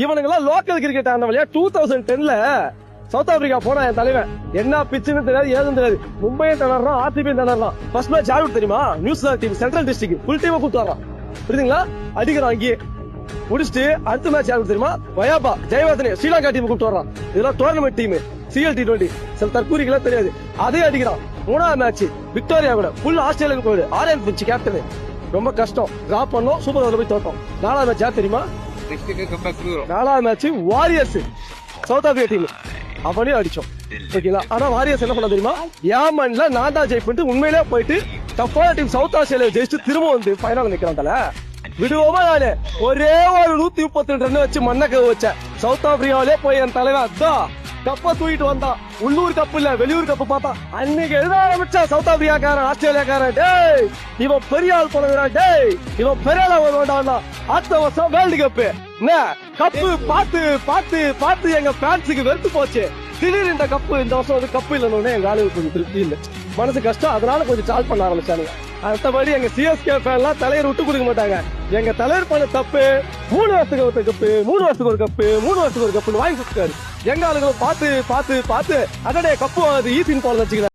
இவனுங்க எல்லாம் local cricket ஆனவளையா 2010ல south Africa போனா என் தலைவன் என்ன பிச்சுன்னு தெரியாது ஏதும் தெரியாது. மும்பையும் திணறான், ஆர்சிபியும் திணறான். ஃபர்ஸ்ட் மேட்ச் யாரு தெரியுமா? New Zealand team central district full டீமை கூட்டு வரான். புரியுதுங்களா? அடிக்கிறான் அங்கேயே முடிச்சுட்டு அடுத்த மேட்ச் யாரு தெரியுமா? வயாபா ஜெயவர்தனே ஸ்ரீலங்கா டீம் கூப்பிட்டு வர்றான். இதெல்லாம் டோர்னமெண்ட் டீம் CL T20 சில தற்கூரிகளா தெரியாது. அதே அடிக்கிறான். மூணாவது மேட்ச் விக்டோரியா கூட ஃபுல் ஆஸ்திரேலியாவுக்கு போயிடு. ஆரியன் பிச்சு கேப்டன் ரொம்ப கஷ்டம் டிராப் பண்ணோம். சூப்பர் ஓவர்ல போய் தோட்டோம். நாலாவது மேட்ச் யார் தெரியுமா? நாலாவது match warriors south Africa team அவனையும் அடிச்சோம். ஓகேங்களா? ஆனா வாரியர்ஸ் என்ன பண்ண தெரியுமா? யாமன்ல நான் தான் ஜெயிப்பிட்டு உண்மையிலே போயிட்டு டஃப்பான டீம் சவுத் ஆஸ்திரேலியா ஜெயிச்சுட்டு திரும்ப வந்து ஃபைனல் நிக்கிறான். தல விடுவோமா? நானு ஒரே ஒரு 132 ரன் வச்சு மண்ணக்க வச்சேன். சவுத் ஆப்பிரிக்காவிலே போய் என் தலைவன் அதான் கப்ப தூக்கிட்டு வந்தான். உள்ளூர் கப்பு இல்ல வெளியூர் கப்பு பார்த்தா அன்னைக்கு எழுத ஆரம்பிச்சா சவுத் ஆப்பிரிக்காக்காரன் ஆஸ்திரேலியாக்காரன். டேய் இவன் பெரிய ஆள் போனதுடா. டேய் இவன் பெரிய ஆள் வருவான்டா. அடுத்த வருஷம் வேர்ல்டு கப்பு என்ன கப்பு பார்த்து பார்த்து பார்த்து எங்க பிரான்ஸுக்கு வெறுத்து போச்சு. திடீர் இந்த கப்பு இந்த வருஷம் வந்து கப்பு இல்லைன்னு எங்க ஆளுக்கு கொஞ்சம் திருப்தி இல்லை, மனசு கஷ்டம். அதனால கொஞ்சம் சால் பண்ண ஆரம்பிச்சானுங்க. அடுத்தபடி எங்க CSK ஃபேன்லாம் தலைவர் விட்டு கொடுக்க மாட்டாங்க. எங்க தலைவர் பண்ண தப்பு 3 வருஷத்துக்கு ஒரு கப்பு 3 வருஷத்துக்கு ஒரு கப்பு 3 வருஷத்துக்கு ஒரு கப்புன்னு வாங்கி கொடுத்தாரு. எங்க ஆளுங்களும் பார்த்து பார்த்து பார்த்து அதோடைய கப்பு அது ஈஸின்னு போல வச்சுக்கிறேன்.